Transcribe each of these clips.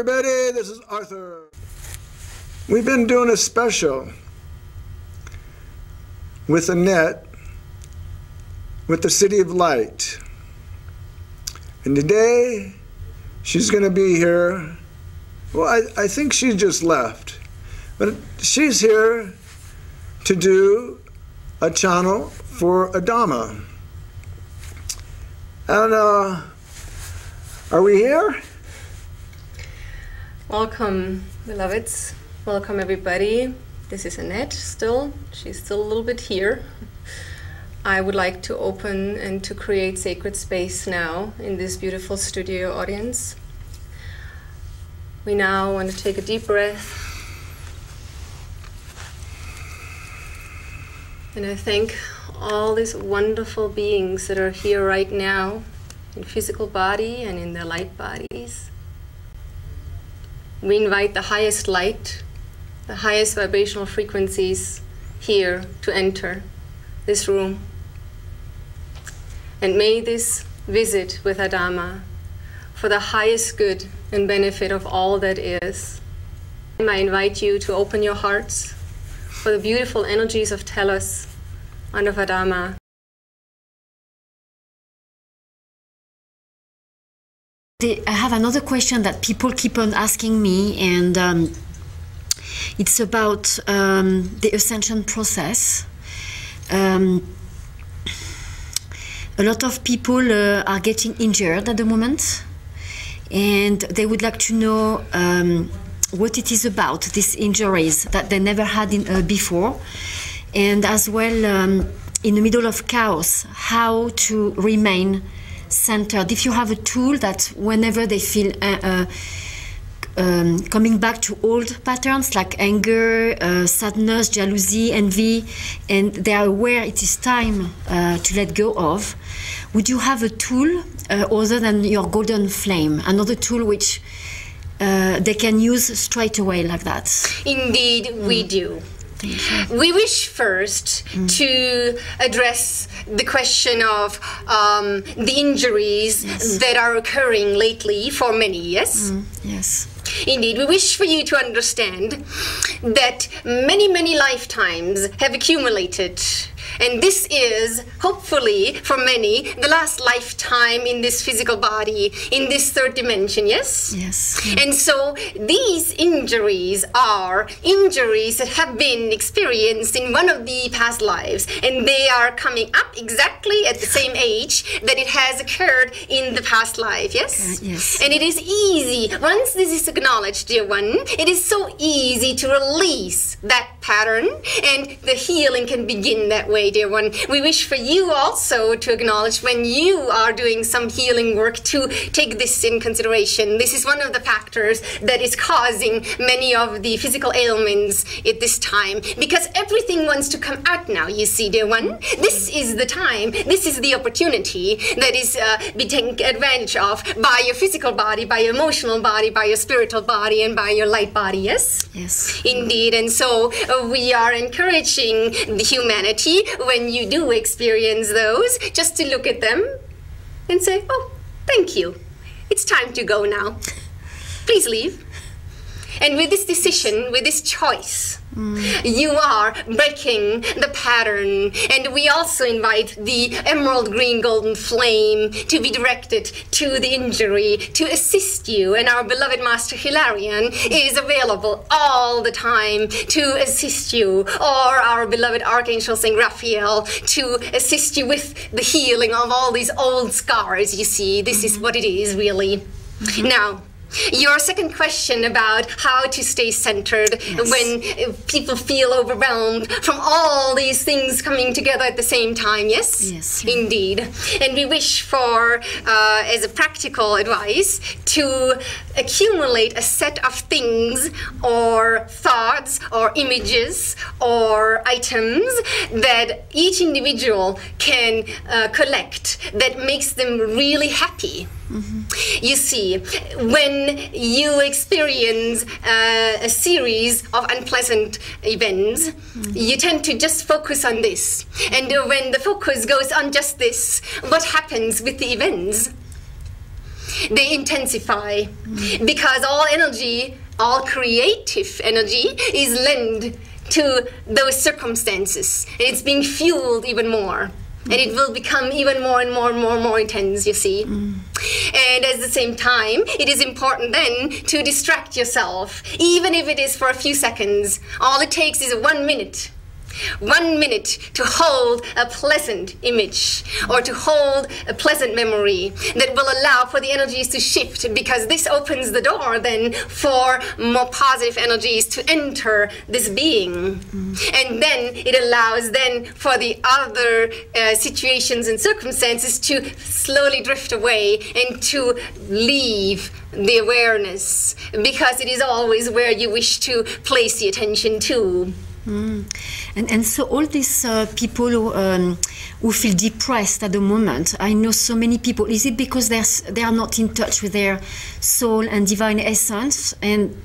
everybody, this is Arthur. We've been doing a special with Annette with the City of Light. And today, she's going to be here. Well, I think she just left. But she's here to do a channel for Adama. And are we here? Welcome, beloveds. Welcome, everybody. This is Annette still. She's still a little bit here. I would like to open and to create sacred space now in this beautiful studio audience. We now want to take a deep breath. And I thank all these wonderful beings that are here right now in physical body and in their light bodies. We invite the highest light, the highest vibrational frequencies here to enter this room. And may this visit with Adama for the highest good and benefit of all that is. I invite you to open your hearts for the beautiful energies of Telos and of Adama. I have another question that people keep on asking me, and it's about the ascension process. A lot of people are getting injured at the moment, and they would like to know what it is about, these injuries that they never had before, and as well in the middle of chaos, how to remain centered. If you have a tool that whenever they feel coming back to old patterns like anger, sadness, jealousy, envy, and they are aware it is time to let go of, would you have a tool other than your golden flame, another tool which they can use straight away like that? Indeed, we do. We wish first to address the question of the injuries that are occurring lately for many, yes? Yes. Indeed, we wish for you to understand that many, many lifetimes have accumulated. And this is, hopefully, for many, the last lifetime in this physical body, in this third dimension, yes? Yes. And so these injuries are injuries that have been experienced in one of the past lives, and they are coming up exactly at the same age that it has occurred in the past life, yes? Yes. And it is easy, once this is acknowledged, dear one, it is so easy to release that pattern, and the healing can begin that way, dear one. We wish for you also to acknowledge when you are doing some healing work to take this in consideration. This is one of the factors that is causing many of the physical ailments at this time, because everything wants to come out now, you see, dear one. This is the time, this is the opportunity that is being taken advantage of by your physical body, by your emotional body, by your spiritual body, and by your light body, yes? Yes. Indeed, and so we are encouraging the humanity, when you do experience those, just to look at them and say, oh, thank you. It's time to go now. Please leave. And with this decision, with this choice, you are breaking the pattern. And we also invite the emerald green golden flame to be directed to the injury, to assist you. And our beloved Master Hilarion is available all the time to assist you. Or our beloved Archangel Saint Raphael to assist you with the healing of all these old scars, you see. This is what it is, really. Now, your second question about how to stay centered when people feel overwhelmed from all these things coming together at the same time, yes? Yes. Indeed. And we wish for, as a practical advice, to accumulate a set of things or thoughts or images or items that each individual can collect that makes them really happy. You see, when you experience a series of unpleasant events, you tend to just focus on this. And when the focus goes on just this, what happens with the events? they intensify, because all energy, all creative energy is lent to those circumstances. It's being fueled even more. And it will become even more and more and more and more intense, you see. And at the same time, it is important then to distract yourself, even if it is for a few seconds. All it takes is 1 minute. 1 minute to hold a pleasant image or to hold a pleasant memory that will allow for the energies to shift, because this opens the door then for more positive energies to enter this being. And then it allows then for the other situations and circumstances to slowly drift away and to leave the awareness, because it is always where you wish to place the attention to. And so all these people who feel depressed at the moment, I know so many people, is it because they are not in touch with their soul and divine essence, and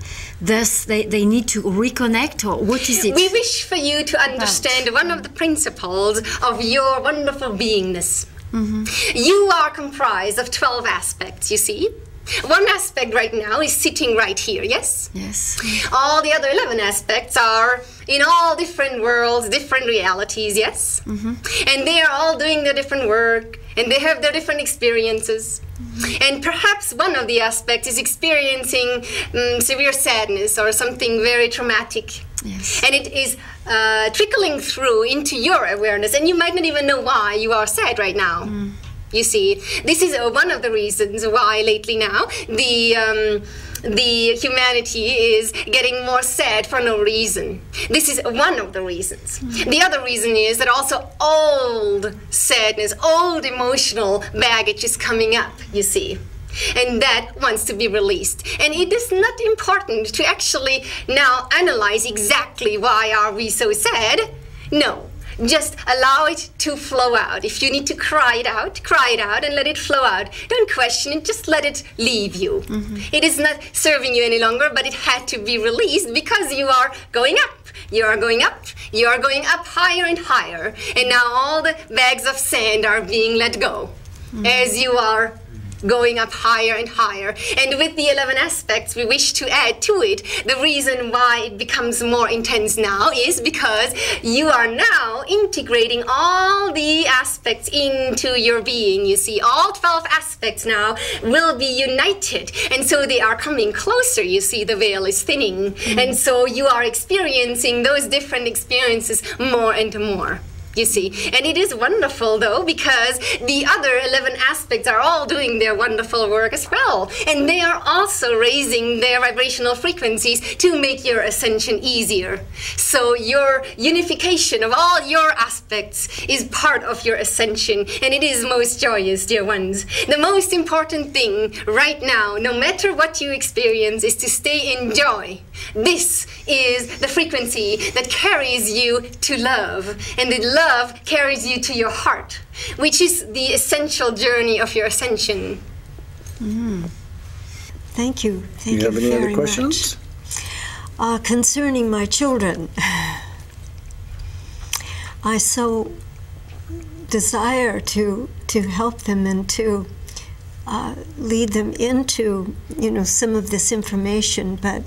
thus they need to reconnect, or what is it? We wish for you to understand one of the principles of your wonderful beingness. You are comprised of 12 aspects, you see. One aspect right now is sitting right here, yes? Yes. All the other 11 aspects are in all different worlds, different realities, yes? And they are all doing their different work, and they have their different experiences. And perhaps one of the aspects is experiencing severe sadness or something very traumatic. Yes. And it is trickling through into your awareness, and you might not even know why you are sad right now. You see, this is one of the reasons why lately now the humanity is getting more sad for no reason. This is one of the reasons. The other reason is that also old sadness, old emotional baggage is coming up, you see. And that wants to be released. And it is not important to actually now analyze exactly why are we so sad. No. Just allow it to flow out. If you need to cry it out and let it flow out. Don't question it, just let it leave you. It is not serving you any longer, but it had to be released because you are going up. You are going up. You are going up higher and higher. And now all the bags of sand are being let go as you are going up higher and higher. And with the 11 aspects we wish to add to it, the reason why it becomes more intense now is because you are now integrating all the aspects into your being. You see, all 12 aspects now will be united, and so they are coming closer. You see, the veil is thinning, and so you are experiencing those different experiences more and more. You see, and it is wonderful though, because the other 11 aspects are all doing their wonderful work as well, and they are also raising their vibrational frequencies to make your ascension easier. So your unification of all your aspects is part of your ascension, and it is most joyous, dear ones. The most important thing right now, no matter what you experience, is to stay in joy. This is the frequency that carries you to love, and the love carries you to your heart, which is the essential journey of your ascension. Thank you. Thank you have any very other questions? Much. Concerning my children, I so desire to help them and to lead them into, some of this information, but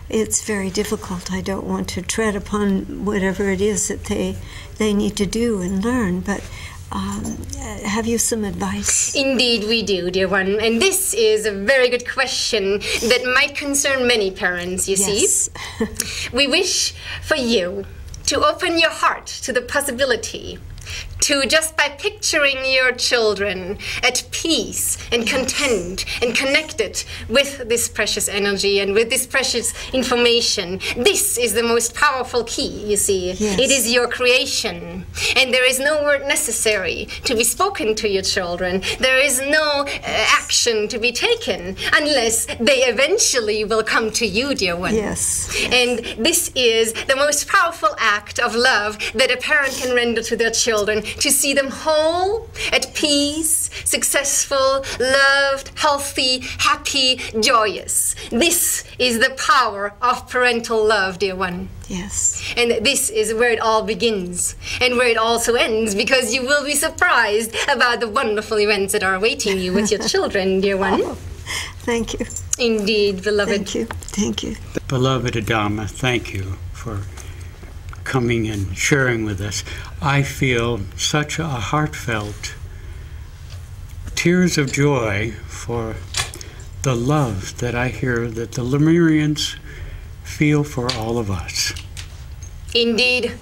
it's very difficult. I don't want to tread upon whatever it is that they need to do and learn, but have you some advice? Indeed we do, dear one, and this is a very good question that might concern many parents, you see. We wish for you to open your heart to the possibility to, just by picturing your children at peace and content and connected with this precious energy and with this precious information. This is the most powerful key, you see. Yes. It is your creation, and there is no word necessary to be spoken to your children. There is no action to be taken unless they eventually will come to you, dear one. Yes. And this is the most powerful act of love that a parent can render to their children, to see them whole, at peace, successful, loved, healthy, happy, joyous. This is the power of parental love, dear one. Yes. And this is where it all begins and where it also ends, because you will be surprised about the wonderful events that are awaiting you with your children, dear one. Thank you. Indeed, beloved. Thank you. Thank you. Beloved Adama, thank you for coming and sharing with us. I feel such a heartfelt tears of joy for the love that I hear that the Lemurians feel for all of us. Indeed.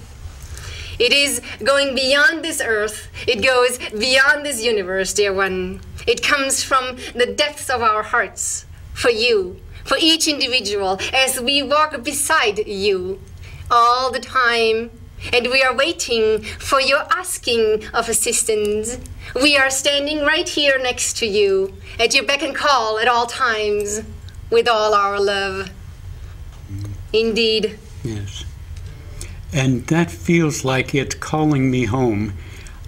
It is going beyond this earth. It goes beyond this universe, dear one. It comes from the depths of our hearts for you, for each individual, as we walk beside you all the time. And we are waiting for your asking of assistance. We are standing right here next to you, at your beck and call at all times, with all our love. Indeed. Yes. And that feels like it's calling me home.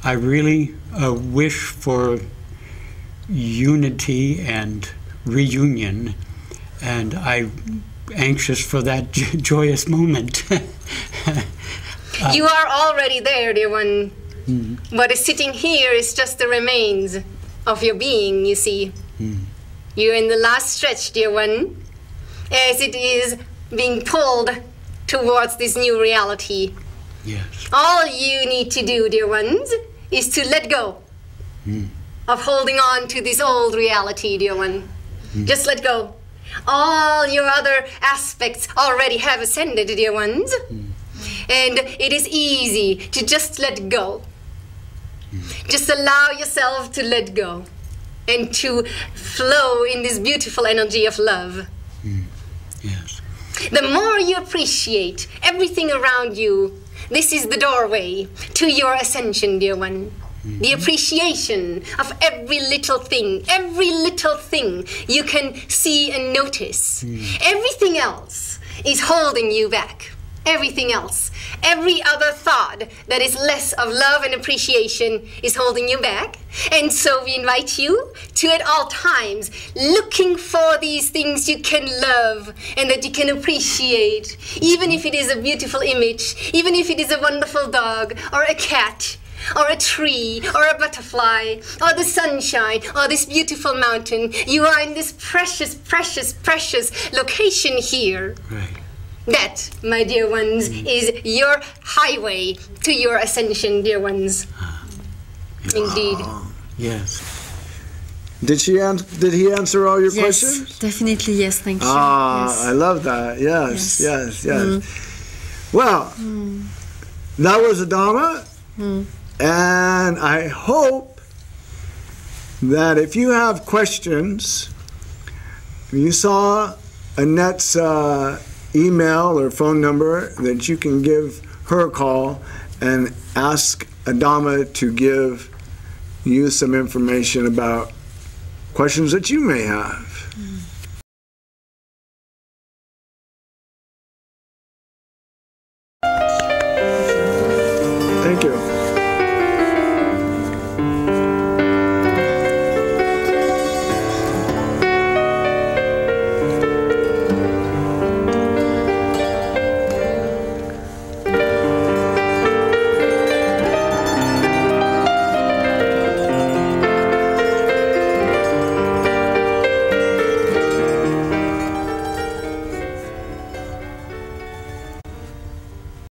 I really wish for unity and reunion, and I'm anxious for that joyous moment. You are already there, dear one. Mm-hmm. What is sitting here is just the remains of your being, you see. You're in the last stretch, dear one, as it is being pulled towards this new reality. Yes. All you need to do, dear ones, is to let go of holding on to this old reality, dear one. Just let go. All your other aspects already have ascended, dear ones. And it is easy to just let go. Just allow yourself to let go and to flow in this beautiful energy of love. Yes. The more you appreciate everything around you, this is the doorway to your ascension, dear one. The appreciation of every little thing you can see and notice. Everything else is holding you back. Everything else. Every other thought that is less of love and appreciation is holding you back. And so we invite you to, at all times, looking for these things you can love and that you can appreciate, even if it is a beautiful image, even if it is a wonderful dog or a cat or a tree or a butterfly or the sunshine or this beautiful mountain. You are in this precious, precious, precious location here. Right. That, my dear ones, is your highway to your ascension, dear ones. Indeed. Yes. Did he answer all your Yes, questions? definitely, yes, thank you. Ah, Yes. I love that. Yes, Yes. yes. Well, that was Adama, and I hope that if you have questions, you saw Annette's email or phone number, that you can give her a call and ask Adama to give you some information about questions that you may have.